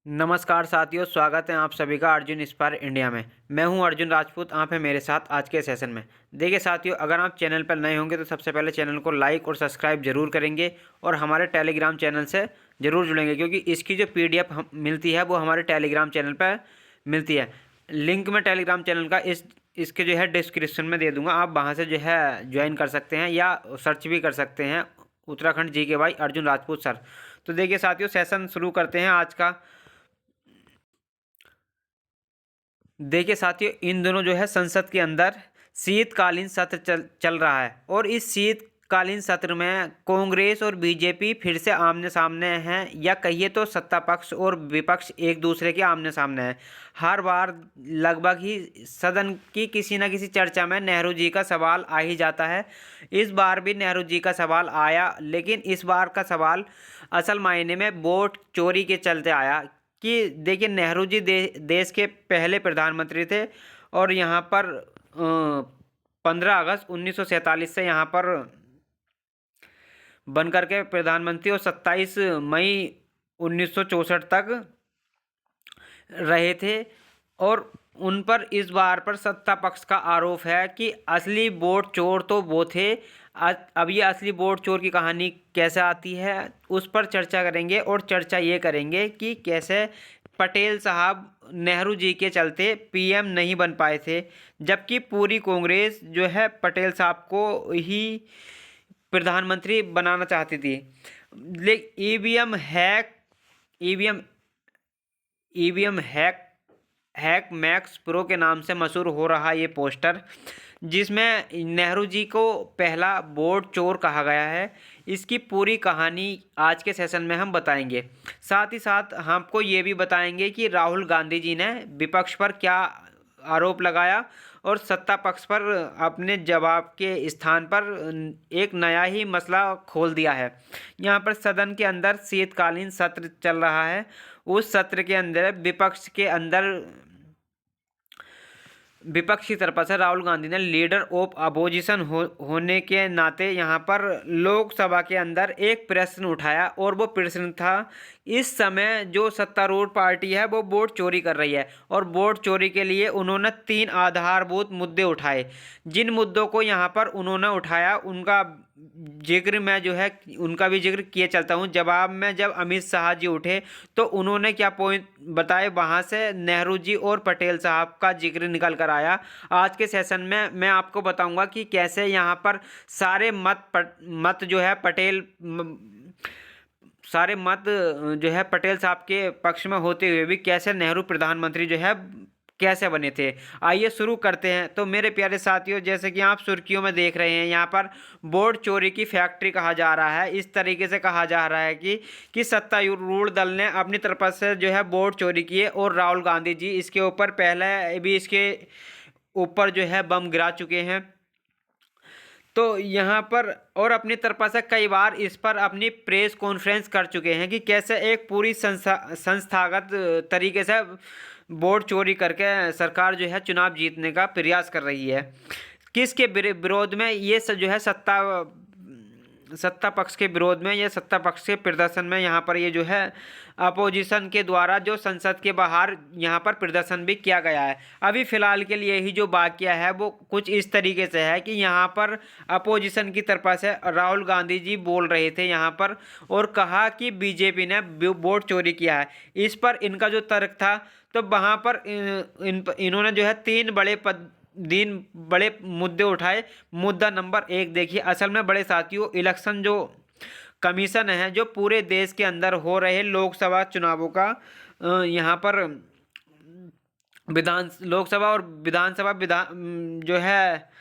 नमस्कार साथियों, स्वागत है आप सभी का अर्जुन इंस्पायर इंडिया में। मैं हूं अर्जुन राजपूत, आप हैं मेरे साथ आज के सेशन में। देखिए साथियों, अगर आप चैनल पर नए होंगे तो सबसे पहले चैनल को लाइक और सब्सक्राइब जरूर करेंगे और हमारे टेलीग्राम चैनल से ज़रूर जुड़ेंगे, क्योंकि इसकी जो पीडीएफ मिलती है वो हमारे टेलीग्राम चैनल पर मिलती है। लिंक मैं टेलीग्राम चैनल का इसके जो है डिस्क्रिप्शन में दे दूँगा, आप वहाँ से जो है ज्वाइन कर सकते हैं या सर्च भी कर सकते हैं उत्तराखंड जी के भाई अर्जुन राजपूत सर। तो देखिए साथियों, सेशन शुरू करते हैं आज का। देखिए साथियों, इन दोनों जो है संसद के अंदर शीतकालीन सत्र चल रहा है और इस शीतकालीन सत्र में कांग्रेस और बीजेपी फिर से आमने सामने हैं, या कहिए तो सत्ता पक्ष और विपक्ष एक दूसरे के आमने सामने हैं। हर बार लगभग ही सदन की किसी न किसी चर्चा में नेहरू जी का सवाल आ ही जाता है। इस बार भी नेहरू जी का सवाल आया, लेकिन इस बार का सवाल असल मायने में वोट चोरी के चलते आया। कि देखिए, नेहरू जी देश के पहले प्रधानमंत्री थे और यहाँ पर 15 अगस्त 1947 से यहाँ पर बनकर के प्रधानमंत्री और 27 मई 1964 तक रहे थे। और उन पर इस बार पर सत्ता पक्ष का आरोप है कि असली वोट चोर तो वो थे। अब ये असली वोट चोर की कहानी कैसे आती है उस पर चर्चा करेंगे, और चर्चा ये करेंगे कि कैसे पटेल साहब नेहरू जी के चलते पीएम नहीं बन पाए थे, जबकि पूरी कांग्रेस जो है पटेल साहब को ही प्रधानमंत्री बनाना चाहती थी। लेकिन EVM EVM hack max pro के नाम से मशहूर हो रहा ये पोस्टर, जिसमें नेहरू जी को पहला वोट चोर कहा गया है, इसकी पूरी कहानी आज के सेशन में हम बताएंगे। साथ ही साथ हमको ये भी बताएंगे कि राहुल गांधी जी ने विपक्ष पर क्या आरोप लगाया और सत्ता पक्ष पर अपने जवाब के स्थान पर एक नया ही मसला खोल दिया है। यहाँ पर सदन के अंदर शीतकालीन सत्र चल रहा है। उस सत्र के अंदर विपक्ष की तरफ से राहुल गांधी ने लीडर ऑफ अपोजिशन होने के नाते यहाँ पर लोकसभा के अंदर एक प्रश्न उठाया, और वो प्रश्न था, इस समय जो सत्तारूढ़ पार्टी है वो वोट चोरी कर रही है। और वोट चोरी के लिए उन्होंने 3 आधारभूत मुद्दे उठाए। जिन मुद्दों को यहाँ पर उन्होंने उठाया उनका जिक्र मैं जो है उनका भी जिक्र किए चलता हूँ। जवाब में जब अमित शाह जी उठे तो उन्होंने क्या पॉइंट बताए, वहाँ से नेहरू जी और पटेल साहब का जिक्र निकल कर आया। आज के सेशन में मैं आपको बताऊंगा कि कैसे यहाँ पर सारे मत जो है पटेल साहब के पक्ष में होते हुए भी कैसे नेहरू प्रधानमंत्री जो है कैसे बने थे। आइए शुरू करते हैं। तो मेरे प्यारे साथियों, जैसे कि आप सुर्खियों में देख रहे हैं, यहाँ पर वोट चोरी की फैक्ट्री कहा जा रहा है। इस तरीके से कहा जा रहा है कि सत्तारूढ़ दल ने अपनी तरफ से जो है वोट चोरी किए, और राहुल गांधी जी इसके ऊपर पहले भी इसके ऊपर जो है बम गिरा चुके हैं। तो यहाँ पर और अपनी तरफ से कई बार इस पर अपनी प्रेस कॉन्फ्रेंस कर चुके हैं कि कैसे एक पूरी संस्थागत तरीके से वोट चोरी करके सरकार जो है चुनाव जीतने का प्रयास कर रही है। किसके विरोध में ये जो है सत्ता पक्ष के विरोध में या सत्ता पक्ष के प्रदर्शन में यहाँ पर ये जो है अपोजिशन के द्वारा जो संसद के बाहर यहाँ पर प्रदर्शन भी किया गया है। अभी फिलहाल के लिए ही जो वाकया है वो कुछ इस तरीके से है कि यहाँ पर अपोजिशन की तरफ से राहुल गांधी जी बोल रहे थे यहाँ पर, और कहा कि बीजेपी ने वोट चोरी किया है। इस पर इनका जो तर्क था, तो वहाँ पर इन्होंने जो है 3 बड़े मुद्दे उठाए। मुद्दा नंबर 1 देखिए, असल में बड़े साथियों, इलेक्शन जो कमीशन है जो पूरे देश के अंदर हो रहे लोकसभा चुनावों का यहाँ पर लोकसभा और विधानसभा जो है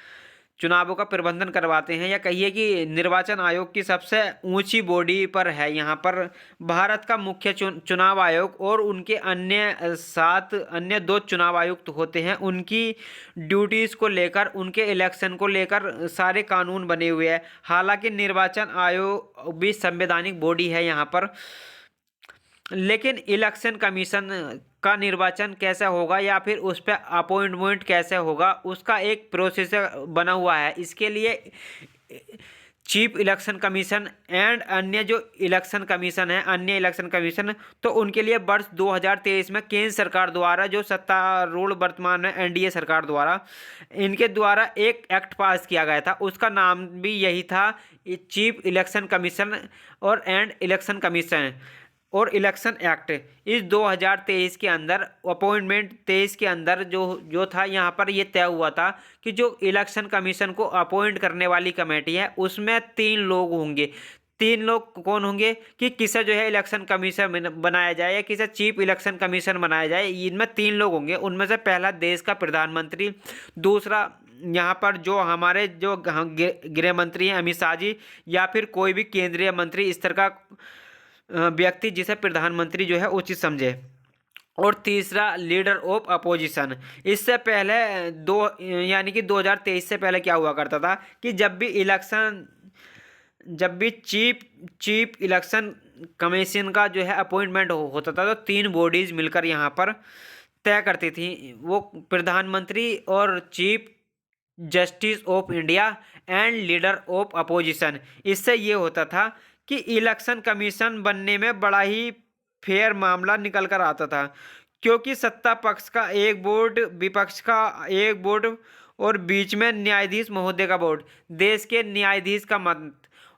चुनावों का प्रबंधन करवाते हैं, या कहिए कि निर्वाचन आयोग की सबसे ऊंची बॉडी पर है यहाँ पर भारत का मुख्य चुनाव आयोग, और उनके अन्य 2 चुनाव आयुक्त होते हैं। उनकी ड्यूटीज़ को लेकर, उनके इलेक्शन को लेकर सारे कानून बने हुए हैं। हालांकि निर्वाचन आयोग भी संवैधानिक बॉडी है यहाँ पर, लेकिन इलेक्शन कमीशन का निर्वाचन कैसे होगा या फिर उस पर अपॉइंटमेंट कैसे होगा, उसका एक प्रोसेसर बना हुआ है। इसके लिए चीफ इलेक्शन कमीशन एंड अन्य जो इलेक्शन कमीशन है, अन्य इलेक्शन कमीशन, तो उनके लिए वर्ष 2023 में केंद्र सरकार द्वारा जो सत्तारूढ़ वर्तमान में एनडीए सरकार द्वारा इनके द्वारा एक एक्ट पास किया गया था, उसका नाम भी यही था, चीफ इलेक्शन कमीशन और एंड इलेक्शन कमीशन और इलेक्शन एक्ट। इस 2023 के अंदर अपॉइंटमेंट 23 के अंदर जो जो था, यहाँ पर ये तय हुआ था कि जो इलेक्शन कमीशन को अपॉइंट करने वाली कमेटी है उसमें 3 लोग होंगे। 3 लोग कौन होंगे कि किसे जो है इलेक्शन कमीशन बनाया जाए या किसे चीफ इलेक्शन कमीशन बनाया जाए, इनमें 3 लोग होंगे। उनमें से पहला देश का प्रधानमंत्री, दूसरा यहाँ पर जो हमारे जो गृह मंत्री हैं अमित शाह जी, या फिर कोई भी केंद्रीय मंत्री इस तरह का व्यक्ति जिसे प्रधानमंत्री जो है उचित समझे, और तीसरा लीडर ऑफ अपोजिशन। इससे पहले दो यानी कि 2023 से पहले क्या हुआ करता था कि जब भी चीफ इलेक्शन कमीशन का जो है अपॉइंटमेंट होता था तो 3 बॉडीज मिलकर यहाँ पर तय करती थी, वो प्रधानमंत्री और chief justice of India and leader of opposition. इससे ये होता था कि इलेक्शन कमीशन बनने में बड़ा ही फेयर मामला निकल कर आता था, क्योंकि सत्ता पक्ष का एक बोर्ड, विपक्ष का एक बोर्ड और बीच में न्यायाधीश महोदय का बोर्ड, देश के न्यायाधीश का मत।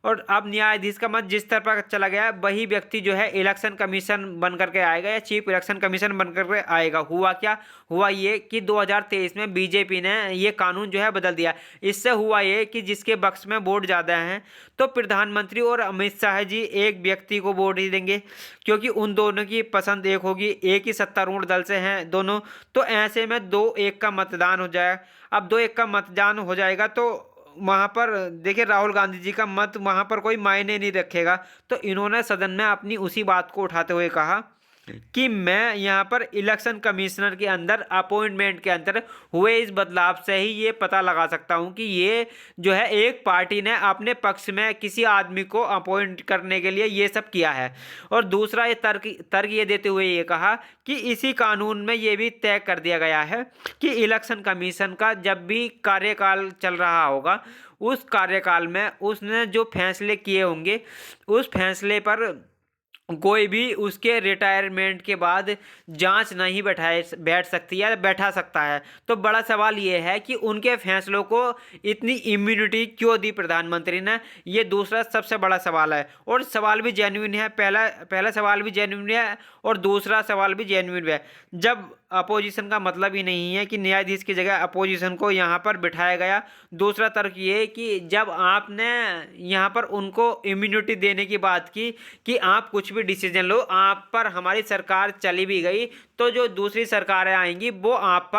और अब न्यायाधीश का मत जिस तरह पर चला गया वही व्यक्ति जो है इलेक्शन कमीशन बन करके आएगा या चीफ इलेक्शन कमीशन बन करके आएगा। हुआ क्या, हुआ ये कि 2023 में बीजेपी ने ये कानून जो है बदल दिया। इससे हुआ ये कि जिसके पक्ष में वोट ज़्यादा हैं तो प्रधानमंत्री और अमित शाह जी एक व्यक्ति को वोट ही देंगे, क्योंकि उन दोनों की पसंद एक होगी, एक ही सत्तारूढ़ दल से हैं दोनों। तो ऐसे में 2-1 का मतदान हो जाए। अब 2-1 का मतदान हो जाएगा तो वहाँ पर देखिए राहुल गांधी जी का मत वहाँ पर कोई मायने नहीं रखेगा। तो इन्होंने सदन में अपनी उसी बात को उठाते हुए कहा कि मैं यहाँ पर इलेक्शन कमिश्नर के अंदर अपॉइंटमेंट के अंदर हुए इस बदलाव से ही ये पता लगा सकता हूँ कि ये जो है एक पार्टी ने अपने पक्ष में किसी आदमी को अपॉइंट करने के लिए ये सब किया है। और दूसरा ये तर्क ये देते हुए ये कहा कि इसी कानून में ये भी तय कर दिया गया है कि इलेक्शन कमीशन का जब भी कार्यकाल चल रहा होगा उस कार्यकाल में उसने जो फैसले किए होंगे उस फैसले पर कोई भी उसके रिटायरमेंट के बाद जांच नहीं बैठ सकती या बैठा सकता है। तो बड़ा सवाल ये है कि उनके फैसलों को इतनी इम्यूनिटी क्यों दी प्रधानमंत्री ने, ये दूसरा सबसे बड़ा सवाल है। और सवाल भी जेन्युइन है, पहला सवाल भी जेन्युइन है और दूसरा सवाल भी जेन्युइन है। जब अपोजिशन का मतलब ही नहीं है कि न्यायाधीश की जगह अपोजिशन को यहाँ पर बिठाया गया। दूसरा तर्क ये कि जब आपने यहाँ पर उनको इम्यूनिटी देने की बात की कि आप कुछ भी डिसीजन लो, आप पर हमारी सरकार चली भी गई तो जो दूसरी सरकारें आएंगी वो आप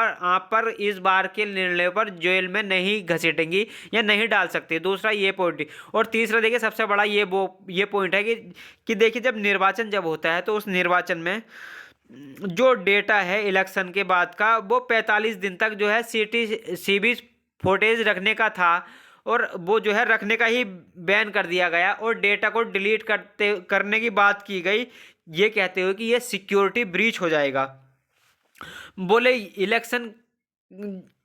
पर इस बार के निर्णय पर जेल में नहीं घसीटेंगी या नहीं डाल सकती। दूसरा ये पॉइंट। और तीसरा देखिए सबसे बड़ा ये पॉइंट है कि देखिए जब निर्वाचन जब होता है तो उस निर्वाचन में जो डेटा है इलेक्शन के बाद का वो 45 दिन तक जो है सीबी फुटेज रखने का था और वो जो है रखने का ही बैन कर दिया गया और डेटा को डिलीट करने की बात की गई, ये कहते हुए कि ये सिक्योरिटी ब्रीच हो जाएगा। बोले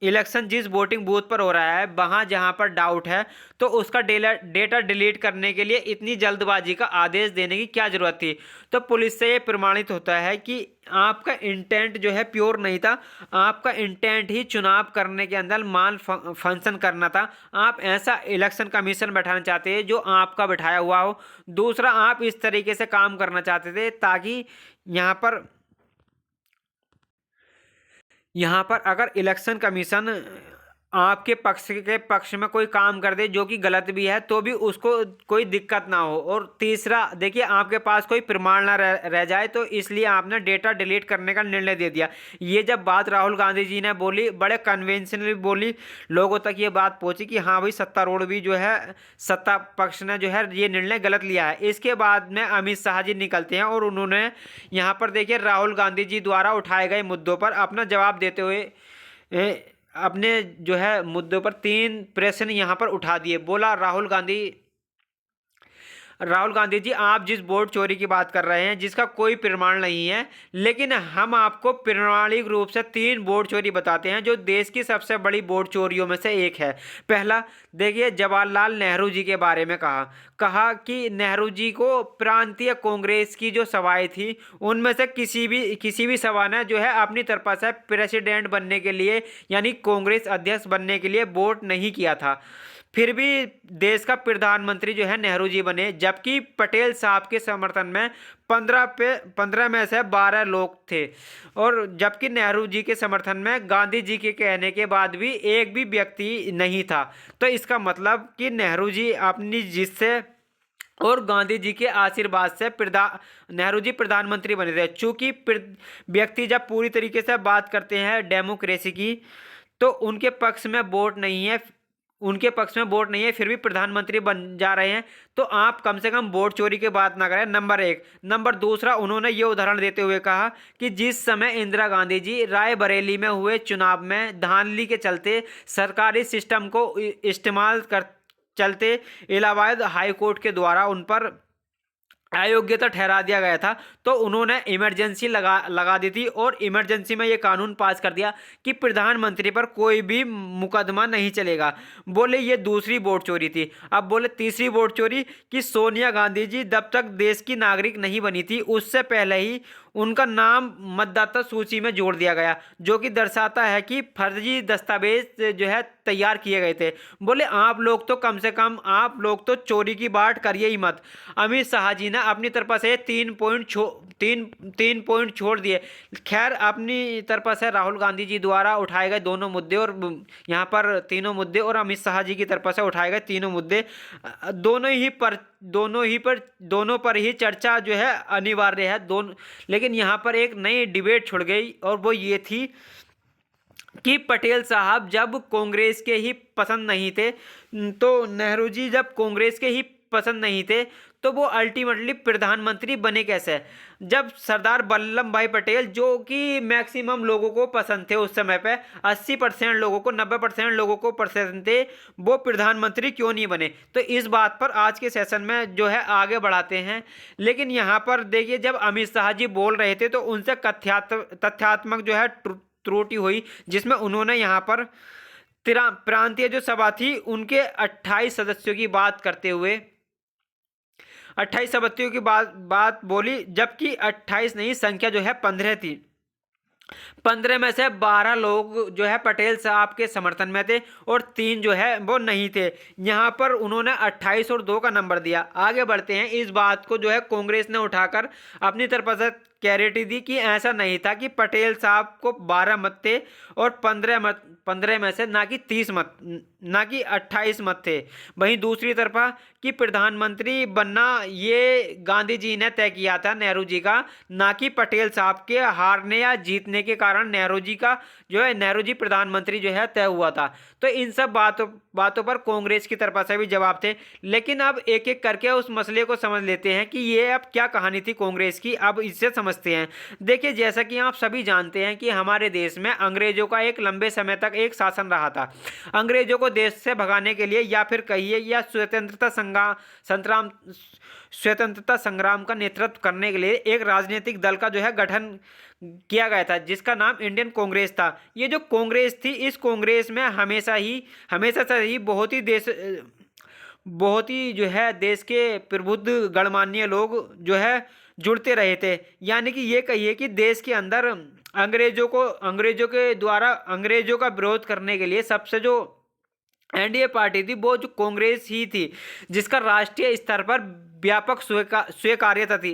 इलेक्शन जिस वोटिंग बूथ पर हो रहा है वहाँ जहाँ पर डाउट है तो उसका डेटा डिलीट करने के लिए इतनी जल्दबाजी का आदेश देने की क्या ज़रूरत थी। तो पुलिस से ये प्रमाणित होता है कि आपका इंटेंट जो है प्योर नहीं था, आपका इंटेंट ही चुनाव करने के अंदर माल फंक्शन करना था। आप ऐसा इलेक्शन कमीशन बैठाना चाहते हैं जो आपका बैठाया हुआ हो। दूसरा आप इस तरीके से काम करना चाहते थे ताकि यहाँ पर अगर इलेक्शन कमीशन आपके पक्ष में कोई काम कर दे जो कि गलत भी है तो भी उसको कोई दिक्कत ना हो। और तीसरा देखिए आपके पास कोई प्रमाण ना रह जाए, तो इसलिए आपने डेटा डिलीट करने का निर्णय दे दिया। ये जब बात राहुल गांधी जी ने बोली, बड़े कन्वेंशनली बोली, लोगों तक ये बात पहुंची कि हाँ भाई सत्तारूढ़ भी जो है सत्ता पक्ष ने जो है ये निर्णय गलत लिया है। इसके बाद में अमित शाह जी निकलते हैं और उन्होंने यहाँ पर देखिए राहुल गांधी जी द्वारा उठाए गए मुद्दों पर अपना जवाब देते हुए अपने जो है मुद्दों पर 3 प्रश्न यहाँ पर उठा दिए। बोला राहुल गांधी जी, आप जिस वोट चोरी की बात कर रहे हैं जिसका कोई प्रमाण नहीं है, लेकिन हम आपको प्रमाणिक रूप से 3 वोट चोरी बताते हैं जो देश की सबसे बड़ी वोट चोरियों में से एक है। पहला, देखिए, जवाहरलाल नेहरू जी के बारे में कहा कि नेहरू जी को प्रांतीय कांग्रेस की जो सभाएं थी उनमें से किसी भी सभा ने जो है अपनी तरफ से प्रेसिडेंट बनने के लिए यानी कांग्रेस अध्यक्ष बनने के लिए वोट नहीं किया था। फिर भी देश का प्रधानमंत्री जो है नेहरू जी बने, जबकि पटेल साहब के समर्थन में 15 में से 12 लोग थे, और जबकि नेहरू जी के समर्थन में गांधी जी के कहने के बाद भी एक भी व्यक्ति नहीं था। तो इसका मतलब कि नेहरू जी अपनी जिद से और गांधी जी के आशीर्वाद से नेहरू जी प्रधानमंत्री बने थे। चूंकि व्यक्ति जब पूरी तरीके से बात करते हैं डेमोक्रेसी की, तो उनके पक्ष में वोट नहीं है, फिर भी प्रधानमंत्री बन जा रहे हैं। तो आप कम से कम वोट चोरी की बात ना करें, नंबर 1। नंबर दूसरा, उन्होंने ये उदाहरण देते हुए कहा कि जिस समय इंदिरा गांधी जी रायबरेली में हुए चुनाव में धांधली के चलते सरकारी सिस्टम को इस्तेमाल कर चलते इलाहाबाद हाई कोर्ट के द्वारा उन पर अयोग्यता ठहरा दिया गया था, तो उन्होंने इमरजेंसी लगा दी थी, और इमरजेंसी में ये कानून पास कर दिया कि प्रधानमंत्री पर कोई भी मुकदमा नहीं चलेगा। बोले ये दूसरी वोट चोरी थी। अब बोले तीसरी वोट चोरी कि सोनिया गांधी जी जब तक देश की नागरिक नहीं बनी थी उससे पहले ही उनका नाम मतदाता सूची में जोड़ दिया गया, जो कि दर्शाता है कि फर्जी दस्तावेज जो है तैयार किए गए थे। बोले आप लोग तो कम से कम आप लोग तो चोरी की बात करिए ही मत। अमित शाह जी ने अपनी तरफ से 3 पॉइंट छोड़ दिए। खैर, अपनी तरफ से राहुल गांधी जी द्वारा उठाए गए दोनों मुद्दे, और यहाँ पर तीनों मुद्दे, और अमित शाह जी की तरफ से उठाए गए तीनों मुद्दे, दोनों पर ही चर्चा जो है अनिवार्य है। लेकिन यहाँ पर एक नई डिबेट छिड़ गई, और वो ये थी कि पटेल साहब जब कांग्रेस के ही पसंद नहीं थे, तो नेहरू जी जब कांग्रेस के ही पसंद नहीं थे, तो वो अल्टीमेटली प्रधानमंत्री बने कैसे? जब सरदार वल्लभ भाई पटेल, जो कि मैक्सिमम लोगों को पसंद थे उस समय पे, 80% लोगों को, 90% लोगों को पसंद थे, वो प्रधानमंत्री क्यों नहीं बने? तो इस बात पर आज के सेशन में जो है आगे बढ़ाते हैं। लेकिन यहाँ पर देखिए, जब अमित शाह जी बोल रहे थे तो उनसे तथ्यात्मक जो है त्रुटि हुई, जिसमें उन्होंने यहाँ पर प्रांतीय जो सभा थी उनके 28 सदस्यों की बात करते हुए 28 सदस्यों की बात बोली, जबकि 28 नहीं, संख्या जो है 15 थी। 15 में से 12 लोग जो है पटेल साहब के समर्थन में थे, और 3 जो है वो नहीं थे। यहाँ पर उन्होंने 28 और 2 का नंबर दिया। आगे बढ़ते हैं। इस बात को जो है कांग्रेस ने उठाकर अपनी तरफ से क्लैरिटी दी कि ऐसा नहीं था कि पटेल साहब को 12 मत थे और 15 में से ना कि 30 मत, ना कि 28 मत थे। वहीं दूसरी तरफा कि प्रधानमंत्री बनना ये गांधी जी ने तय किया था, नेहरू जी का, ना कि पटेल साहब के हारने या जीतने के कारण नेहरू जी प्रधानमंत्री जो है तय हुआ था। तो इन सब बातों पर कांग्रेस की तरफ से भी जवाब थे। लेकिन अब एक एक करके उस मसले को समझ लेते हैं कि ये अब क्या कहानी थी कांग्रेस की, अब इससे समझते हैं। देखिए, जैसा कि आप सभी जानते हैं कि हमारे देश में अंग्रेजों का एक लंबे समय तक एक शासन रहा था। अंग्रेजों को देश से भगाने के लिए, या फिर कहिए या स्वतंत्रता संग्राम का नेतृत्व करने के लिए एक राजनीतिक दल का जो है गठन किया गया था, जिसका नाम इंडियन कांग्रेस था। ये जो कांग्रेस थी, इस कांग्रेस में हमेशा से ही बहुत ही जो है देश के प्रबुद्ध गणमान्य लोग जो है जुड़ते रहे थे। यानी कि ये कहिए कि देश के अंदर अंग्रेजों का विरोध करने के लिए सबसे जो एनडीए पार्टी थी वो जो कांग्रेस ही थी, जिसका राष्ट्रीय स्तर पर व्यापक स्वीकार्यता थी।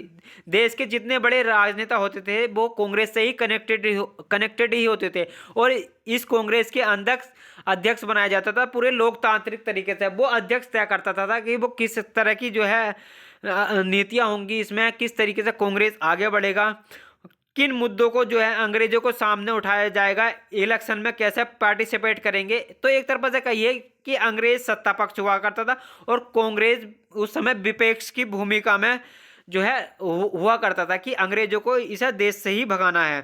देश के जितने बड़े राजनेता होते थे वो कांग्रेस से ही कनेक्टेड ही होते थे, और इस कांग्रेस के अध्यक्ष बनाया जाता था पूरे लोकतांत्रिक तरीके से। वो अध्यक्ष तय करता था कि वो किस तरह की जो है नीतियां होंगी, इसमें किस तरीके से कांग्रेस आगे बढ़ेगा, किन मुद्दों को जो है अंग्रेजों को सामने उठाया जाएगा, इलेक्शन में कैसे पार्टिसिपेट करेंगे। तो एक तरफ से कहिए कि अंग्रेज सत्ता पक्ष हुआ करता था, और कांग्रेस उस समय विपक्ष की भूमिका में जो है हुआ करता था कि अंग्रेजों को इसे देश से ही भगाना है।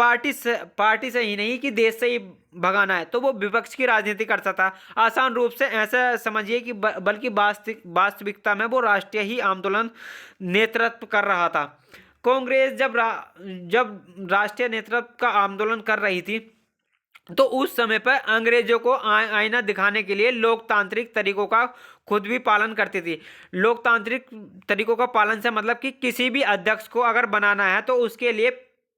पार्टी से ही नहीं कि देश से ही भगाना है, तो वो विपक्ष की राजनीति करता था। आसान रूप से ऐसा समझिए कि बल्कि वास्तविकता में वो राष्ट्रीय ही आंदोलन नेतृत्व कर रहा था। कांग्रेस जब राष्ट्रीय नेतृत्व का आंदोलन कर रही थी, तो उस समय पर अंग्रेजों को आईना दिखाने के लिए लोकतांत्रिक तरीकों का खुद भी पालन करती थी। लोकतांत्रिक तरीकों का पालन से मतलब कि किसी भी अध्यक्ष को अगर बनाना है तो उसके लिए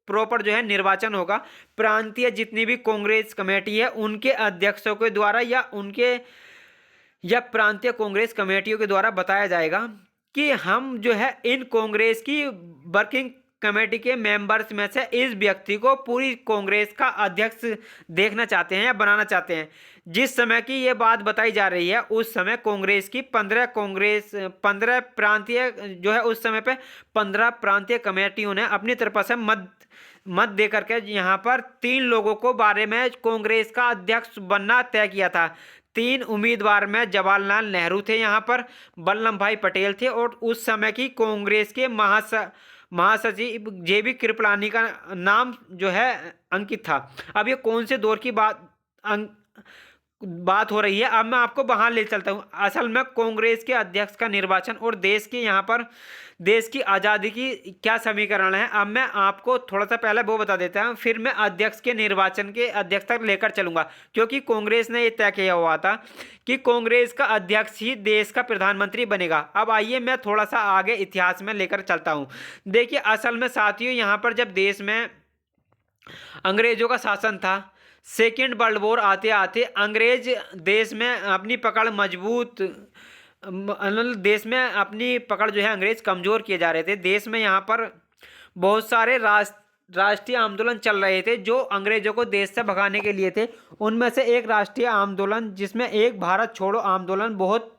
प्रॉपर जो है निर्वाचन होगा। प्रांतीय जितनी भी कांग्रेस कमेटी है उनके अध्यक्षों के द्वारा या प्रांतीय कांग्रेस कमेटियों के द्वारा बताया जाएगा कि हम जो है इन कांग्रेस की वर्किंग कमेटी के मेंबर्स में से इस व्यक्ति को पूरी कांग्रेस का अध्यक्ष देखना चाहते हैं या बनाना चाहते हैं। जिस समय की ये बात बताई जा रही है उस समय कांग्रेस की 15 प्रांतीय जो है उस समय पे 15 प्रांतीय कमेटियों ने अपनी तरफ से मत दे करके यहाँ पर 3 लोगों को बारे में कांग्रेस का अध्यक्ष बनना तय किया था। 3 उम्मीदवार में जवाहरलाल नेहरू थे, यहाँ पर वल्लभ भाई पटेल थे और उस समय की कांग्रेस के महासचिव जेबी कृपलानी का नाम जो है अंकित था। अब ये कौन से दौर की बात हो रही है, अब मैं आपको वहां ले चलता हूं। असल में कांग्रेस के अध्यक्ष का निर्वाचन और देश के यहाँ पर देश की आज़ादी की क्या समीकरण है, अब मैं आपको थोड़ा सा पहले वो बता देता हूं, फिर मैं अध्यक्ष के निर्वाचन के अध्यक्ष तक लेकर चलूंगा। क्योंकि कांग्रेस ने ये तय किया हुआ था कि कांग्रेस का अध्यक्ष ही देश का प्रधानमंत्री बनेगा। अब आइए मैं थोड़ा सा आगे इतिहास में लेकर चलता हूँ। देखिए असल में साथियों, यहाँ पर जब देश में अंग्रेजों का शासन था, सेकेंड वर्ल्ड वॉर आते आते अंग्रेज देश में अपनी पकड़ मजबूत देश में अपनी पकड़ जो है अंग्रेज कमज़ोर किए जा रहे थे। देश में यहाँ पर बहुत सारे राष्ट्रीय आंदोलन चल रहे थे जो अंग्रेजों को देश से भगाने के लिए थे। उनमें से एक राष्ट्रीय आंदोलन जिसमें एक भारत छोड़ो आंदोलन बहुत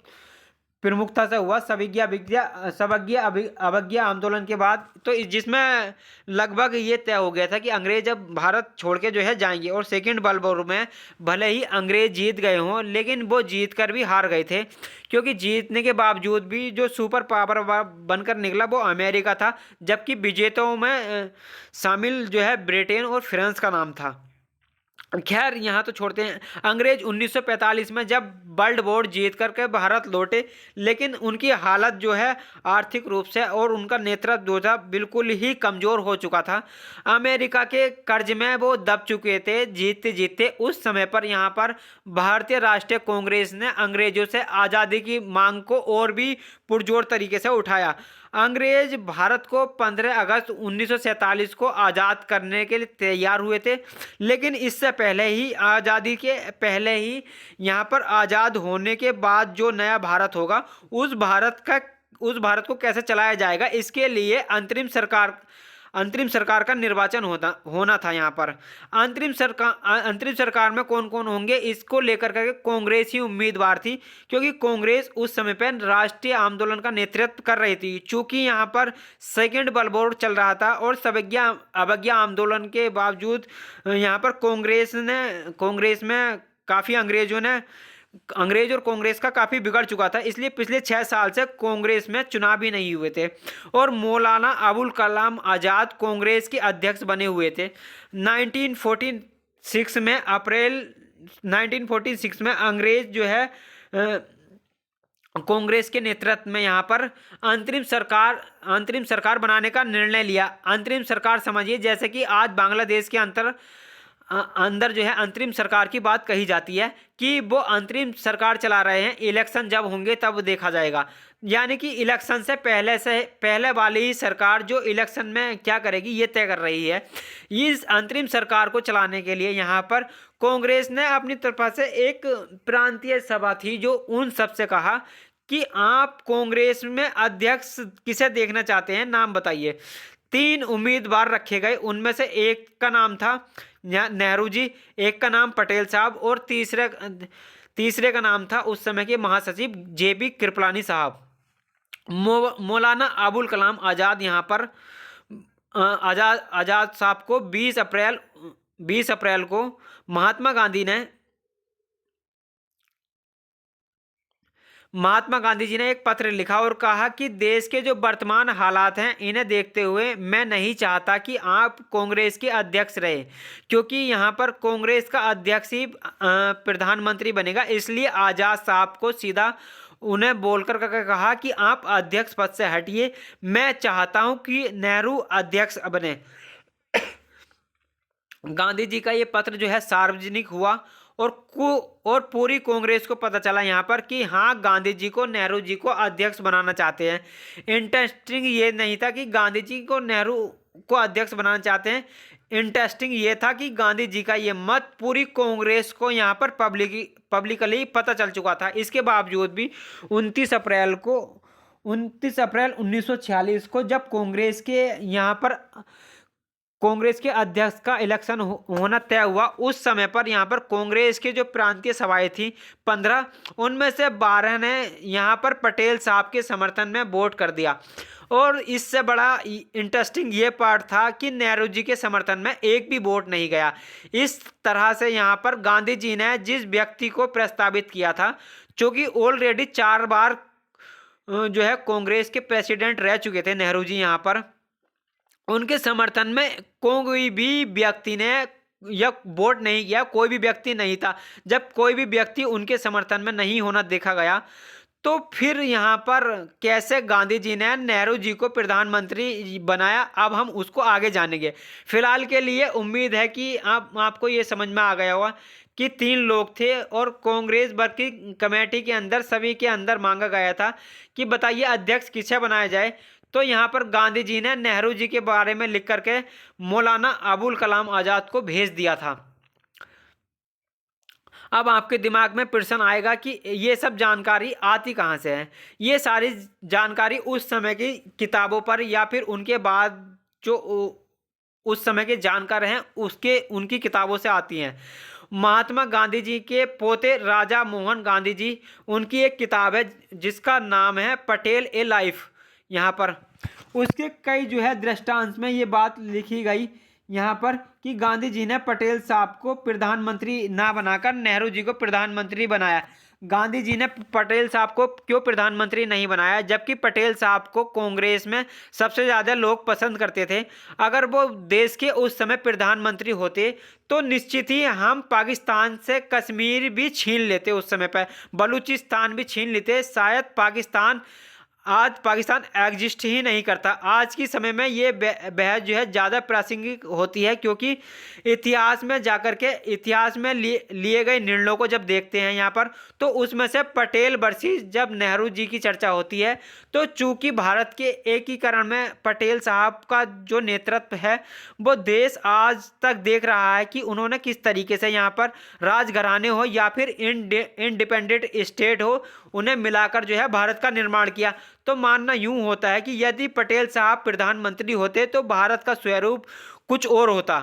प्रमुखता से हुआ अवज्ञा आंदोलन के बाद, तो जिसमें लगभग ये तय हो गया था कि अंग्रेज अब भारत छोड़ के जो है जाएंगे। और सेकेंड वर्ल्ड वॉर में भले ही अंग्रेज जीत गए हों लेकिन वो जीत कर भी हार गए थे, क्योंकि जीतने के बावजूद भी जो सुपर पावर बनकर निकला वो अमेरिका था, जबकि विजेताओं में शामिल जो है ब्रिटेन और फ्रांस का नाम था। खैर यहाँ तो छोड़ते हैं। अंग्रेज 1945 में जब वर्ल्ड वॉर जीत करके भारत लौटे, लेकिन उनकी हालत जो है आर्थिक रूप से और उनका नेतृत्व जो था बिल्कुल ही कमज़ोर हो चुका था। अमेरिका के कर्ज में वो दब चुके थे। जीतते जीतते उस समय पर यहाँ पर भारतीय राष्ट्रीय कांग्रेस ने अंग्रेजों से आज़ादी की मांग को और भी पुरजोर तरीके से उठाया। अंग्रेज भारत को 15 अगस्त 1947 को आज़ाद करने के लिए तैयार हुए थे, लेकिन इससे पहले ही आज़ादी के पहले ही यहाँ पर आज़ाद होने के बाद जो नया भारत होगा उस भारत को कैसे चलाया जाएगा, इसके लिए अंतरिम सरकार का निर्वाचन होना था। यहाँ पर अंतरिम सरकार में कौन कौन होंगे इसको लेकर के कांग्रेस ही उम्मीदवार थी, क्योंकि कांग्रेस उस समय पर राष्ट्रीय आंदोलन का नेतृत्व कर रही थी। चूंकि यहाँ पर सेकेंड वर्ल्ड वॉर चल रहा था और अवज्ञा आंदोलन के बावजूद यहाँ पर कांग्रेस में काफ़ी अंग्रेज और कांग्रेस का काफ़ी बिगड़ चुका था, इसलिए पिछले 6 साल से कांग्रेस में चुनाव भी नहीं हुए थे। और मौलाना अबुल कलाम आज़ाद कांग्रेस के अध्यक्ष बने हुए थे। 1946 में अंग्रेज जो है कांग्रेस के नेतृत्व में यहाँ पर अंतरिम सरकार बनाने का निर्णय लिया। अंतरिम सरकार समझिए जैसे कि आज बांग्लादेश के अंदर जो है अंतरिम सरकार की बात कही जाती है कि वो अंतरिम सरकार चला रहे हैं, इलेक्शन जब होंगे तब देखा जाएगा। यानी कि इलेक्शन से पहले वाली ही सरकार जो इलेक्शन में क्या करेगी ये तय कर रही है। इस अंतरिम सरकार को चलाने के लिए यहाँ पर कांग्रेस ने अपनी तरफ से एक प्रांतीय सभा थी जो उन सबसे कहा कि आप कांग्रेस में अध्यक्ष किसे देखना चाहते हैं, नाम बताइए। 3 उम्मीदवार रखे गए, उनमें से एक का नाम था नेहरू जी, एक का नाम पटेल साहब और तीसरे का नाम था उस समय के महासचिव जेबी कृपलानी साहब। मौलाना अबुल कलाम आज़ाद यहाँ पर आज़ाद साहब को 20 अप्रैल को महात्मा गांधी जी ने एक पत्र लिखा और कहा कि देश के जो वर्तमान हालात हैं इन्हें देखते हुए मैं नहीं चाहता कि आप कांग्रेस के अध्यक्ष रहे, क्योंकि यहाँ पर कांग्रेस का अध्यक्ष ही प्रधानमंत्री बनेगा। इसलिए आज़ाद साहब को सीधा उन्हें बोलकर कहा कि आप अध्यक्ष पद से हटिए, मैं चाहता हूं कि नेहरू अध्यक्ष बने। गांधी जी का ये पत्र जो है सार्वजनिक हुआ और पूरी कांग्रेस को पता चला यहाँ पर कि हाँ, गांधी जी को नेहरू जी को अध्यक्ष बनाना चाहते हैं। इंटरेस्टिंग ये नहीं था कि गांधी जी को नेहरू को अध्यक्ष बनाना चाहते हैं, इंटरेस्टिंग ये था कि गांधी जी का ये मत पूरी कांग्रेस को यहाँ पर पब्लिकली पता चल चुका था। इसके बावजूद भी 29 अप्रैल 1946 को जब कांग्रेस के अध्यक्ष का इलेक्शन होना तय हुआ, उस समय पर यहाँ पर कांग्रेस के जो प्रांतीय सभाएं थी 15, उनमें से 12 ने यहाँ पर पटेल साहब के समर्थन में वोट कर दिया। और इससे बड़ा इंटरेस्टिंग ये पार्ट था कि नेहरू जी के समर्थन में एक भी वोट नहीं गया। इस तरह से यहाँ पर गांधी जी ने जिस व्यक्ति को प्रस्तावित किया था, जो कि ऑलरेडी 4 बार जो है कांग्रेस के प्रेसिडेंट रह चुके थे नेहरू जी, यहाँ पर उनके समर्थन में कोई भी व्यक्ति ने या वोट नहीं किया, कोई भी व्यक्ति नहीं था। जब कोई भी व्यक्ति उनके समर्थन में नहीं होना देखा गया, तो फिर यहाँ पर कैसे गांधी जी ने नेहरू जी को प्रधानमंत्री बनाया, अब हम उसको आगे जानेंगे। फिलहाल के लिए उम्मीद है कि आपको ये समझ में आ गया होगा कि 3 लोग थे और कांग्रेस वर्किंग कमेटी के अंदर सभी के अंदर मांगा गया था कि बताइए अध्यक्ष किसे बनाया जाए। तो यहाँ पर गांधी जी ने नेहरू जी के बारे में लिख करके मौलाना अबुल कलाम आज़ाद को भेज दिया था। अब आपके दिमाग में प्रश्न आएगा कि ये सब जानकारी आती कहाँ से है। ये सारी जानकारी उस समय की किताबों पर या फिर उनके बाद जो उस समय के जानकार हैं उनकी किताबों से आती हैं। महात्मा गांधी जी के पोते राजा मोहन गांधी जी, उनकी एक किताब है जिसका नाम है पटेल ए लाइफ। यहाँ पर उसके कई जो है दृष्टांत में ये बात लिखी गई यहाँ पर कि गांधी जी ने पटेल साहब को प्रधानमंत्री ना बनाकर नेहरू जी को प्रधानमंत्री बनाया। गांधी जी ने पटेल साहब को क्यों प्रधानमंत्री नहीं बनाया, जबकि पटेल साहब को कांग्रेस में सबसे ज़्यादा लोग पसंद करते थे। अगर वो देश के उस समय प्रधानमंत्री होते तो निश्चित ही हम पाकिस्तान से कश्मीर भी छीन लेते, उस समय पर बलूचिस्तान भी छीन लेते। शायद आज पाकिस्तान एग्जिस्ट ही नहीं करता। आज की समय में ये बहस जो है ज़्यादा प्रासंगिक होती है, क्योंकि इतिहास में जाकर के इतिहास में लिए गए निर्णयों को जब देखते हैं यहाँ पर, तो उसमें से पटेल वर्सेस जब नेहरू जी की चर्चा होती है, तो चूंकि भारत के एकीकरण में पटेल साहब का जो नेतृत्व है वो देश आज तक देख रहा है कि उन्होंने किस तरीके से यहाँ पर राजघराने हो या फिर इंडिपेंडेंट स्टेट हो, उन्हें मिलाकर जो है भारत का निर्माण किया। तो मानना यूं होता है कि यदि पटेल साहब प्रधानमंत्री होते तो भारत का स्वरूप कुछ और होता।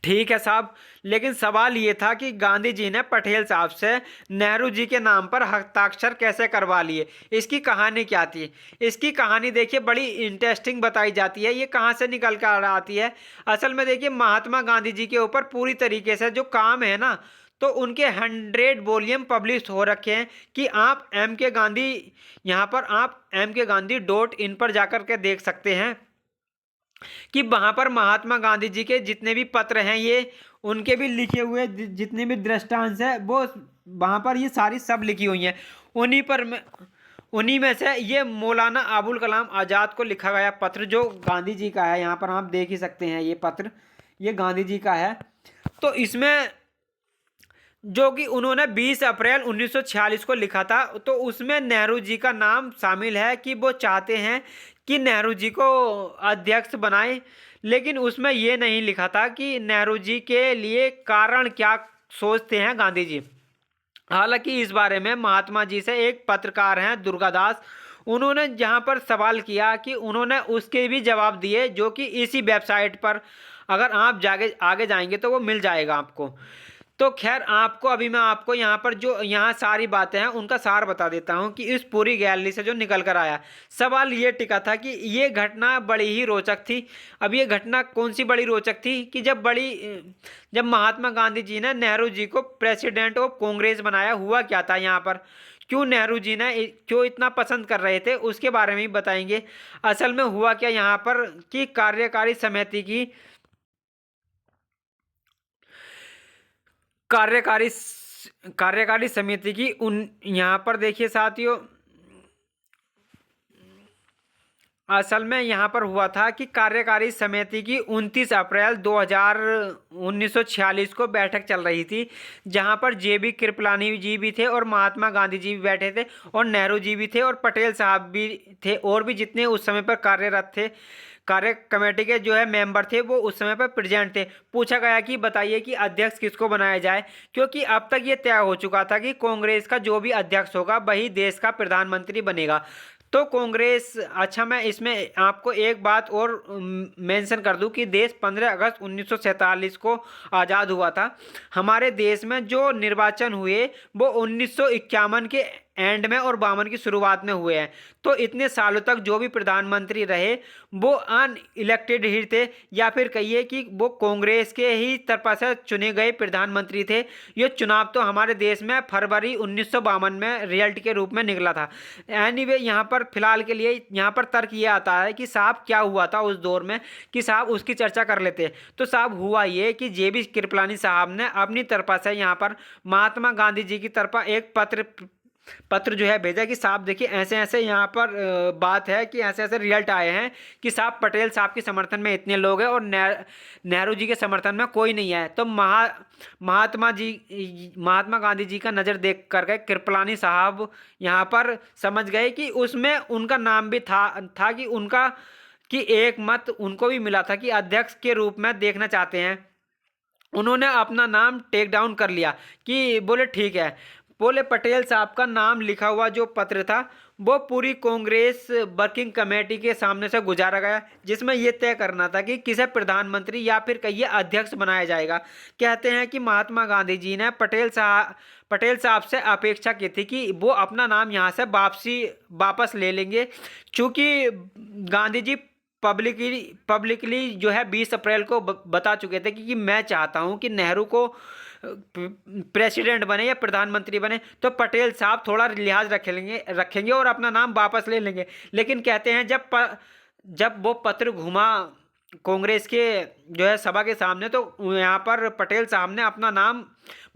ठीक है साहब, लेकिन सवाल ये था कि गांधी जी ने पटेल साहब से नेहरू जी के नाम पर हस्ताक्षर कैसे करवा लिए, इसकी कहानी क्या थी। इसकी कहानी देखिए बड़ी इंटरेस्टिंग बताई जाती है। ये कहाँ से निकल कर आती है, असल में देखिए महात्मा गांधी जी के ऊपर पूरी तरीके से जो काम है ना, तो उनके 100 वॉल्यूम पब्लिश हो रखे हैं कि आप MK गांधी यहाँ पर आप MKGandhi.in पर जाकर के देख सकते हैं कि वहाँ पर महात्मा गांधी जी के जितने भी पत्र हैं, ये उनके भी लिखे हुए जितने भी दृष्टांत हैं वो वहाँ पर ये सारी सब लिखी हुई हैं। उन्हीं में से ये मौलाना अबुल कलाम आज़ाद को लिखा गया पत्र जो गांधी जी का है, यहाँ पर आप देख ही सकते हैं ये पत्र, ये गांधी जी का है। तो इसमें जो कि उन्होंने 20 अप्रैल 1946 को लिखा था, तो उसमें नेहरू जी का नाम शामिल है कि वो चाहते हैं कि नेहरू जी को अध्यक्ष बनाएं, लेकिन उसमें ये नहीं लिखा था कि नेहरू जी के लिए कारण क्या सोचते हैं गांधी जी। हालांकि इस बारे में महात्मा जी से एक पत्रकार हैं दुर्गादास, उन्होंने जहां पर सवाल किया कि उन्होंने उसके भी जवाब दिए, जो कि इसी वेबसाइट पर अगर आप आगे जाएंगे तो वो मिल जाएगा आपको। तो खैर आपको अभी मैं आपको यहाँ पर जो यहाँ सारी बातें हैं उनका सार बता देता हूँ कि इस पूरी गैलरी से जो निकल कर आया, सवाल ये टिका था कि ये घटना बड़ी ही रोचक थी। अब ये घटना कौन सी बड़ी रोचक थी कि जब महात्मा गांधी जी ने नेहरू जी को प्रेसिडेंट ऑफ कांग्रेस बनाया, हुआ क्या था यहाँ पर, क्यों नेहरू जी ने क्यों इतना पसंद कर रहे थे, उसके बारे में भी बताएंगे। असल में हुआ क्या यहाँ पर कि कार्यकारी कार्यकारी समिति की उन यहाँ पर देखिए साथियों, असल में यहाँ पर हुआ था कि कार्यकारी समिति की 29 अप्रैल 1946 को बैठक चल रही थी, जहाँ पर जेबी कृपलानी जी भी थे और महात्मा गांधी जी भी बैठे थे और नेहरू जी भी थे और पटेल साहब भी थे, और भी जितने उस समय पर कार्यरत थे, कार्य कमेटी के जो है मेंबर थे, वो उस समय पर प्रेजेंट थे। पूछा गया कि बताइए कि अध्यक्ष किसको बनाया जाए, क्योंकि अब तक ये तय हो चुका था कि कांग्रेस का जो भी अध्यक्ष होगा वही देश का प्रधानमंत्री बनेगा। तो कांग्रेस, अच्छा मैं इसमें आपको एक बात और मेंशन कर दूं कि देश 15 अगस्त 1947 को आज़ाद हुआ था। हमारे देश में जो निर्वाचन हुए वो 1951 के एंड में और 52 की शुरुआत में हुए हैं। तो इतने सालों तक जो भी प्रधानमंत्री रहे वो अनइलेक्टेड ही थे, या फिर कहिए कि वो कांग्रेस के ही तरफ से चुने गए प्रधानमंत्री थे। ये चुनाव तो हमारे देश में फरवरी 1952 में रिजल्ट के रूप में निकला था। एनीवे यहाँ पर फिलहाल के लिए यहाँ पर तर्क ये आता है कि साहब क्या हुआ था उस दौर में, कि साहब उसकी चर्चा कर लेते हैं। तो साहब हुआ ये कि जेबी कृपलानी साहब ने अपनी तरफ से यहाँ पर महात्मा गांधी जी की तरफ एक पत्र जो है भेजा कि साहब देखिए ऐसे ऐसे यहाँ पर बात है कि ऐसे ऐसे रिजल्ट आए हैं कि साहब पटेल साहब के समर्थन में इतने लोग हैं और नेहरू जी के समर्थन में कोई नहीं है। तो महात्मा गांधी जी का नज़र देख कर गए कृपलानी साहब यहाँ पर समझ गए कि उसमें उनका नाम भी था कि उनका कि एक मत उनको भी मिला था कि अध्यक्ष के रूप में देखना चाहते हैं। उन्होंने अपना नाम टेक डाउन कर लिया कि बोले ठीक है, बोले पटेल साहब का नाम लिखा हुआ जो पत्र था वो पूरी कांग्रेस वर्किंग कमेटी के सामने से गुजारा गया, जिसमें यह तय करना था कि किसे प्रधानमंत्री या फिर कहिए अध्यक्ष बनाया जाएगा। कहते हैं कि महात्मा गांधी जी ने पटेल साहब से अपेक्षा की थी कि वो अपना नाम यहाँ से वापस ले लेंगे, क्योंकि गांधी जी पब्लिकली जो है 20 अप्रैल को बता चुके थे कि मैं चाहता हूं कि नेहरू को प्रेसिडेंट बने या प्रधानमंत्री बने, तो पटेल साहब थोड़ा लिहाज रखेंगे और अपना नाम वापस ले लेंगे। लेकिन कहते हैं जब वो पत्र घुमा कांग्रेस के जो है सभा के सामने, तो यहाँ पर पटेल साहब ने अपना नाम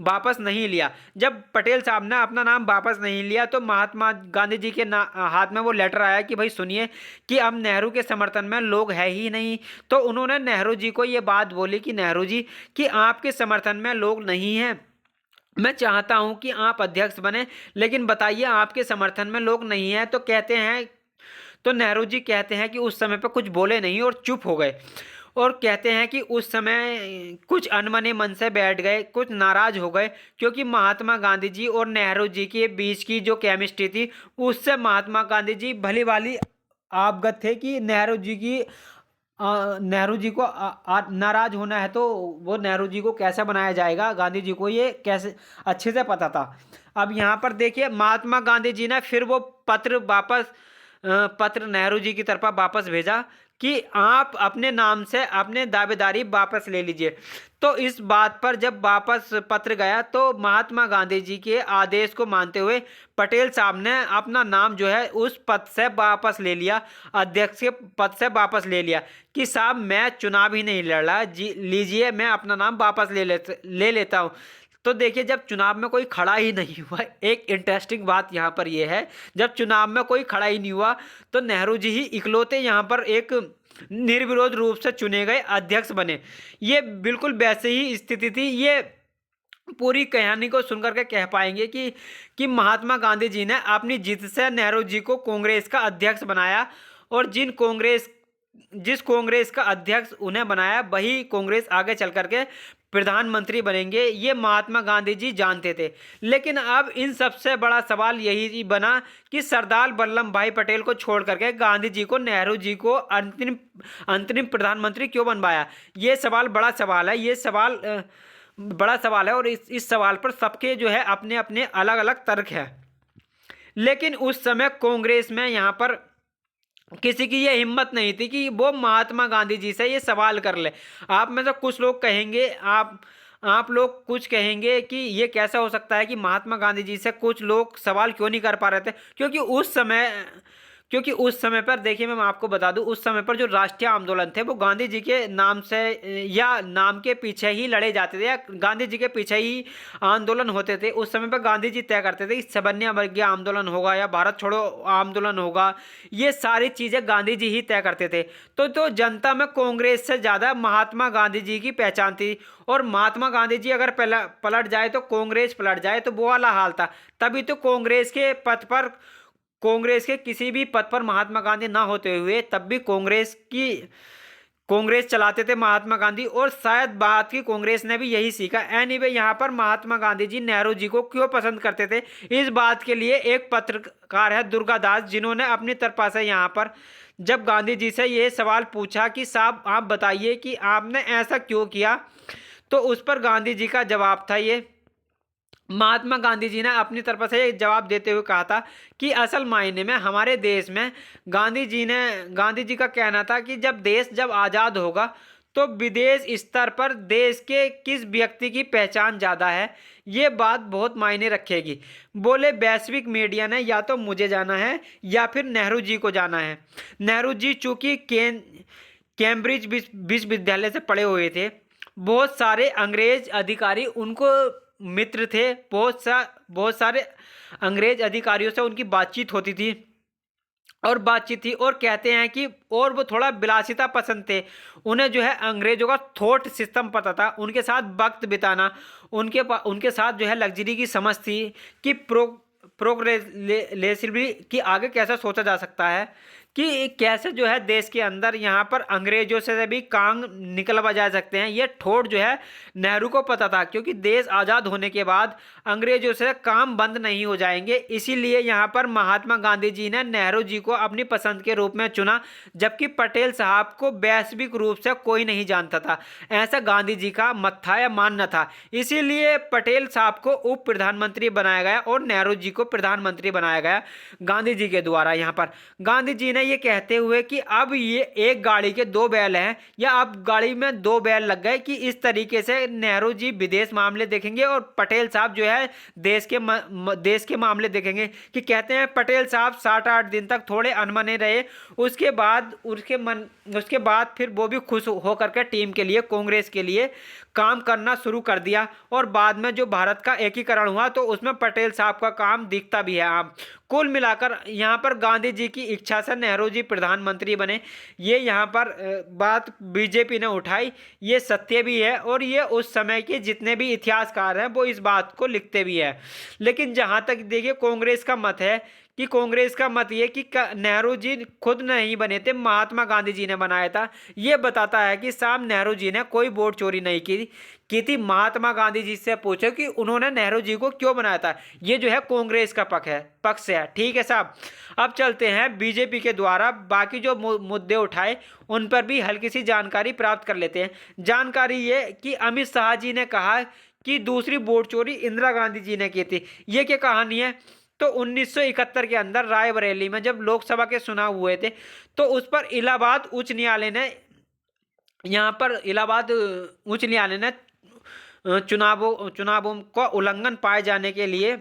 वापस नहीं लिया। जब पटेल साहब ने अपना नाम वापस नहीं लिया तो महात्मा गांधी जी के हाथ में वो लेटर आया कि भाई सुनिए कि अब नेहरू के समर्थन में लोग है ही नहीं। तो उन्होंने नेहरू जी को ये बात बोली कि नेहरू जी कि आपके समर्थन में लोग नहीं हैं, मैं चाहता हूं कि आप अध्यक्ष बने, लेकिन बताइए आपके समर्थन में लोग नहीं हैं। तो कहते हैं, तो नेहरू जी कहते हैं कि उस समय पर कुछ बोले नहीं और चुप हो गए, और कहते हैं कि उस समय कुछ अनमने मन से बैठ गए, कुछ नाराज हो गए, क्योंकि महात्मा गांधी जी और नेहरू जी के बीच की जो केमिस्ट्री थी उससे महात्मा गांधी जी भली भाली अवगत थे कि नेहरू जी को नाराज होना है तो वो नेहरू जी को कैसे बनाया जाएगा, गांधी जी को ये कैसे अच्छे से पता था। अब यहाँ पर देखिए महात्मा गांधी जी ने फिर वो पत्र नेहरू जी की तरफ वापस भेजा कि आप अपने नाम से अपने दावेदारी वापस ले लीजिए। तो इस बात पर जब वापस पत्र गया तो महात्मा गांधी जी के आदेश को मानते हुए पटेल साहब ने अपना नाम जो है उस पद से वापस ले लिया, अध्यक्ष के पद से वापस ले लिया कि साहब मैं चुनाव ही नहीं लड़ रहा, जी लीजिए मैं अपना नाम वापस ले लेता हूँ। तो देखिए जब चुनाव में कोई खड़ा ही नहीं हुआ, एक इंटरेस्टिंग बात यहाँ पर यह है, जब चुनाव में कोई खड़ा ही नहीं हुआ तो नेहरू जी ही इकलौते यहाँ पर एक निर्विरोध रूप से चुने गए अध्यक्ष बने। ये बिल्कुल वैसे ही स्थिति थी। ये पूरी कहानी को सुनकर के कह पाएंगे कि महात्मा गांधी जी ने अपनी जीत से नेहरू जी को कांग्रेस का अध्यक्ष बनाया, और जिस कांग्रेस का अध्यक्ष उन्हें बनाया वही कांग्रेस आगे चल करके प्रधानमंत्री बनेंगे, ये महात्मा गांधी जी जानते थे। लेकिन अब इन सबसे बड़ा सवाल यही बना कि सरदार वल्लभ भाई पटेल को छोड़ करके गांधी जी को नेहरू जी को अंतरिम प्रधानमंत्री क्यों बनवाया। ये सवाल बड़ा सवाल है। ये सवाल बड़ा सवाल है और इस सवाल पर सबके जो है अपने अपने अलग अलग तर्क है। लेकिन उस समय कांग्रेस में यहाँ पर किसी की ये हिम्मत नहीं थी कि वो महात्मा गांधी जी से ये सवाल कर ले। आप में से कुछ लोग कहेंगे, आप लोग कुछ कहेंगे कि ये कैसा हो सकता है कि महात्मा गांधी जी से कुछ लोग सवाल क्यों नहीं कर पा रहे थे, क्योंकि उस समय पर देखिए मैं आपको बता दूं, उस समय पर जो राष्ट्रीय आंदोलन थे वो गांधी जी के नाम से या नाम के पीछे ही लड़े जाते थे या गांधी जी के पीछे ही आंदोलन होते थे। उस समय पर गांधी जी तय करते थे कि सवर्णीय अवज्ञा आंदोलन होगा या भारत छोड़ो आंदोलन होगा, ये सारी चीज़ें गांधी जी ही तय करते थे। तो जनता में कांग्रेस से ज़्यादा महात्मा गांधी जी की पहचान थी, और महात्मा गांधी जी अगर पलट जाए तो कांग्रेस पलट जाए, तो वो वाला हाल था। तभी तो कांग्रेस के किसी भी पद पर महात्मा गांधी ना होते हुए तब भी कांग्रेस चलाते थे महात्मा गांधी, और शायद बात की कांग्रेस ने भी यही सीखा। एनीवे यहाँ पर महात्मा गांधी जी नेहरू जी को क्यों पसंद करते थे, इस बात के लिए एक पत्रकार है दुर्गा दास, जिन्होंने अपनी तरफ से यहाँ पर जब गांधी जी से ये सवाल पूछा कि साहब आप बताइए कि आपने ऐसा क्यों किया, तो उस पर गांधी जी का जवाब था ये। महात्मा गांधी जी ने अपनी तरफ से जवाब देते हुए कहा था कि असल मायने में हमारे देश में गांधी जी का कहना था कि जब आज़ाद होगा तो विदेश स्तर पर देश के किस व्यक्ति की पहचान ज़्यादा है, ये बात बहुत मायने रखेगी। बोले वैश्विक मीडिया ने या तो मुझे जाना है या फिर नेहरू जी को जाना है। नेहरू जी चूंकि कैम्ब्रिज विश्वविद्यालय से पढ़े हुए थे, बहुत सारे अंग्रेज अधिकारी उनको मित्र थे, बहुत सारे अंग्रेज अधिकारियों से उनकी बातचीत होती थी और कहते हैं कि और वो थोड़ा विलासिता पसंद थे। उन्हें जो है अंग्रेजों का थॉट सिस्टम पता था, उनके साथ वक्त बिताना, उनके साथ जो है लग्जरी की समझ थी कि प्रोग्रेसिवली कि आगे कैसा सोचा जा सकता है, कि कैसे जो है देश के अंदर यहाँ पर अंग्रेजों से भी काम निकलवा जा सकते हैं। ये ठोट जो है नेहरू को पता था, क्योंकि देश आज़ाद होने के बाद अंग्रेजों से काम बंद नहीं हो जाएंगे। इसीलिए यहाँ पर महात्मा गांधी जी ने नेहरू जी को अपनी पसंद के रूप में चुना, जबकि पटेल साहब को वैश्विक रूप से कोई नहीं जानता था, ऐसा गांधी जी का मत था या मानना था। इसीलिए पटेल साहब को उप प्रधानमंत्री बनाया गया और नेहरू जी को प्रधानमंत्री बनाया गया गांधी जी के द्वारा। यहाँ पर गांधी जी ने ये कहते हुए कि अब ये एक गाड़ी के दो बैल हैं, या अब गाड़ी में दो बैल लग गए, कि इस तरीके से नेहरू जी विदेश मामले देखेंगे और पटेल साहब जो है देश के मामले देखेंगे। कि कहते हैं पटेल साहब 7-8 दिन तक थोड़े अनमने रहे, उसके बाद फिर वो भी खुश होकर के टीम के लिए, कांग्रेस के लिए काम करना शुरू कर दिया। और बाद में जो भारत का एकीकरण हुआ तो उसमें पटेल साहब का काम दिखता भी है। आप कुल मिलाकर यहाँ पर गांधी जी की इच्छा से नेहरू जी प्रधानमंत्री बने, ये यहाँ पर बात बीजेपी ने उठाई, ये सत्य भी है, और ये उस समय के जितने भी इतिहासकार हैं वो इस बात को लिखते भी है। लेकिन जहाँ तक देखिए कांग्रेस का मत है, कि कांग्रेस का मत ये कि नेहरू जी खुद नहीं बने थे, महात्मा गांधी जी ने बनाया था। ये बताता है कि साहब नेहरू जी ने कोई वोट चोरी नहीं की थी। महात्मा गांधी जी से पूछो कि उन्होंने नेहरू जी को क्यों बनाया था। ये जो है कांग्रेस का पक्ष है। ठीक है साहब, अब चलते हैं बीजेपी के द्वारा बाकी जो मुद्दे उठाए उन पर भी हल्की सी जानकारी प्राप्त कर लेते हैं। जानकारी ये कि अमित शाह जी ने कहा कि दूसरी वोट चोरी इंदिरा गांधी जी ने की थी। ये क्या कहानी है, तो 1971 के अंदर रायबरेली में जब लोकसभा के चुनाव हुए थे, तो उस पर इलाहाबाद उच्च न्यायालय ने चुनावों का उल्लंघन पाए जाने के लिए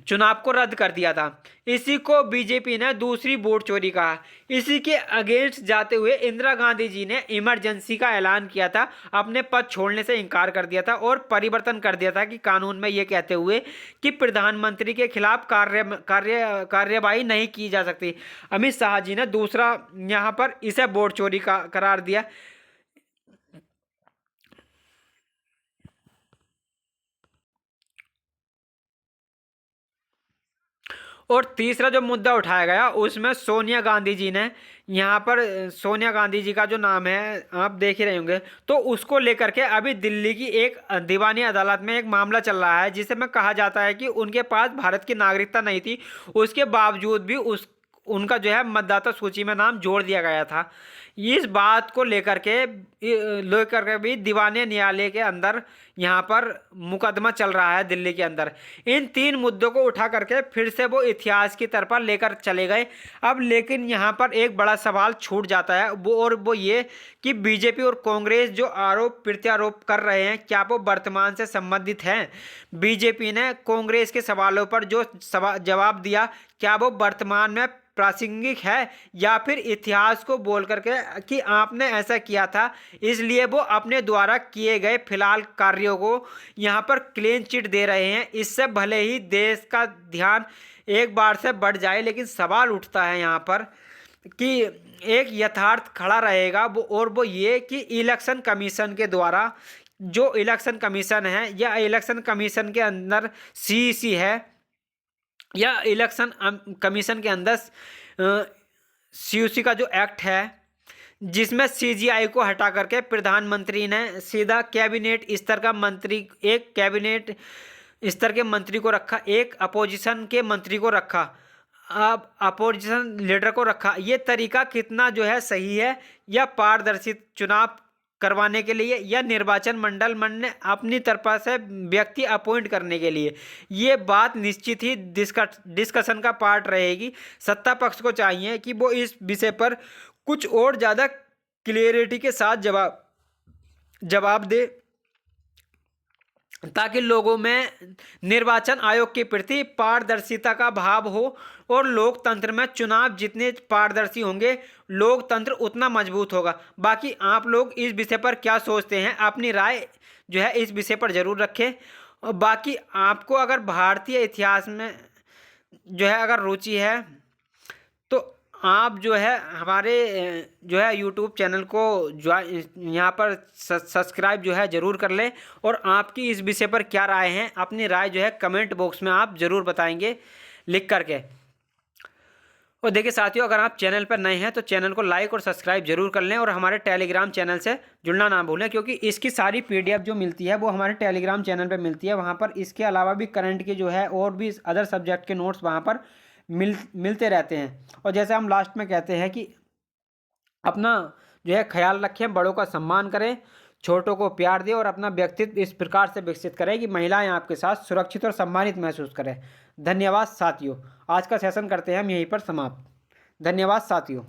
चुनाव को रद्द कर दिया था। इसी को बीजेपी ने दूसरी वोट चोरी कहा। इसी के अगेंस्ट जाते हुए इंदिरा गांधी जी ने इमरजेंसी का ऐलान किया था, अपने पद छोड़ने से इनकार कर दिया था और परिवर्तन कर दिया था कि कानून में, ये कहते हुए कि प्रधानमंत्री के खिलाफ कार्यवाही नहीं की जा सकती। अमित शाह जी ने दूसरा यहाँ पर इसे वोट चोरी का करार दिया। और तीसरा जो मुद्दा उठाया गया उसमें सोनिया गांधी जी ने, यहाँ पर सोनिया गांधी जी का जो नाम है आप देख ही रहे होंगे, तो उसको लेकर के अभी दिल्ली की एक दीवानी अदालत में एक मामला चल रहा है, जिसे में कहा जाता है कि उनके पास भारत की नागरिकता नहीं थी, उसके बावजूद भी उनका जो है मतदाता सूची में नाम जोड़ दिया गया था। इस बात को लेकर के भी दीवाने न्यायालय के अंदर यहाँ पर मुकदमा चल रहा है दिल्ली के अंदर। इन 3 मुद्दों को उठा करके फिर से वो इतिहास की तरफ लेकर चले गए। अब लेकिन यहाँ पर एक बड़ा सवाल छूट जाता है, वो ये कि बीजेपी और कांग्रेस जो आरोप प्रत्यारोप कर रहे हैं, क्या वो वर्तमान से संबंधित हैं? बीजेपी ने कांग्रेस के सवालों पर जो जवाब दिया, क्या वो वर्तमान में प्रासंगिक है, या फिर इतिहास को बोल करके कि आपने ऐसा किया था इसलिए वो अपने द्वारा किए गए फिलहाल कार्यों को यहाँ पर क्लीन चिट दे रहे हैं। इससे भले ही देश का ध्यान एक बार से बढ़ जाए, लेकिन सवाल उठता है यहाँ पर कि एक यथार्थ खड़ा रहेगा वो ये कि इलेक्शन कमीशन के द्वारा, जो इलेक्शन कमीशन है या इलेक्शन कमीशन के अंदर सीईसी है या इलेक्शन कमीशन के अंदर सीयूसी का जो एक्ट है, जिसमें सीजीआई को हटा करके प्रधानमंत्री ने सीधा कैबिनेट स्तर का मंत्री, एक कैबिनेट स्तर के मंत्री को रखा, एक अपोजिशन के मंत्री को रखा, अब अपोजिशन लीडर को रखा। ये तरीका कितना जो है सही है, या पारदर्शी चुनाव करवाने के लिए, या निर्वाचन मंडल ने अपनी तरफ से व्यक्ति अपॉइंट करने के लिए? ये बात निश्चित ही डिस्कशन का पार्ट रहेगी। सत्ता पक्ष को चाहिए कि वो इस विषय पर कुछ और ज़्यादा क्लियरिटी के साथ जवाब दे, ताकि लोगों में निर्वाचन आयोग के प्रति पारदर्शिता का भाव हो, और लोकतंत्र में चुनाव जितने पारदर्शी होंगे लोकतंत्र उतना मजबूत होगा। बाकी आप लोग इस विषय पर क्या सोचते हैं, अपनी राय जो है इस विषय पर ज़रूर रखें। और बाकी आपको अगर भारतीय इतिहास में जो है अगर रुचि है तो आप जो है हमारे जो है यूट्यूब चैनल को यहाँ पर सब्सक्राइब जो है ज़रूर कर लें, और आपकी इस विषय पर क्या राय है, अपनी राय जो है कमेंट बॉक्स में आप ज़रूर बताएंगे लिख करके। और देखिए साथियों, अगर आप चैनल पर नए हैं तो चैनल को लाइक और सब्सक्राइब जरूर कर लें, और हमारे टेलीग्राम चैनल से जुड़ना ना भूलें, क्योंकि इसकी सारी पीडीएफ जो मिलती है वो हमारे टेलीग्राम चैनल पर मिलती है। वहाँ पर इसके अलावा भी करंट के जो है और भी अदर सब्जेक्ट के नोट्स वहाँ पर मिलते रहते हैं। और जैसे हम लास्ट में कहते हैं कि अपना जो है ख्याल रखें, बड़ों का सम्मान करें, छोटों को प्यार दें, और अपना व्यक्तित्व इस प्रकार से विकसित करें कि महिलाएं आपके साथ सुरक्षित और सम्मानित महसूस करें। धन्यवाद साथियों। आज का सेशन करते हैं हम यहीं पर समाप्त। धन्यवाद साथियों।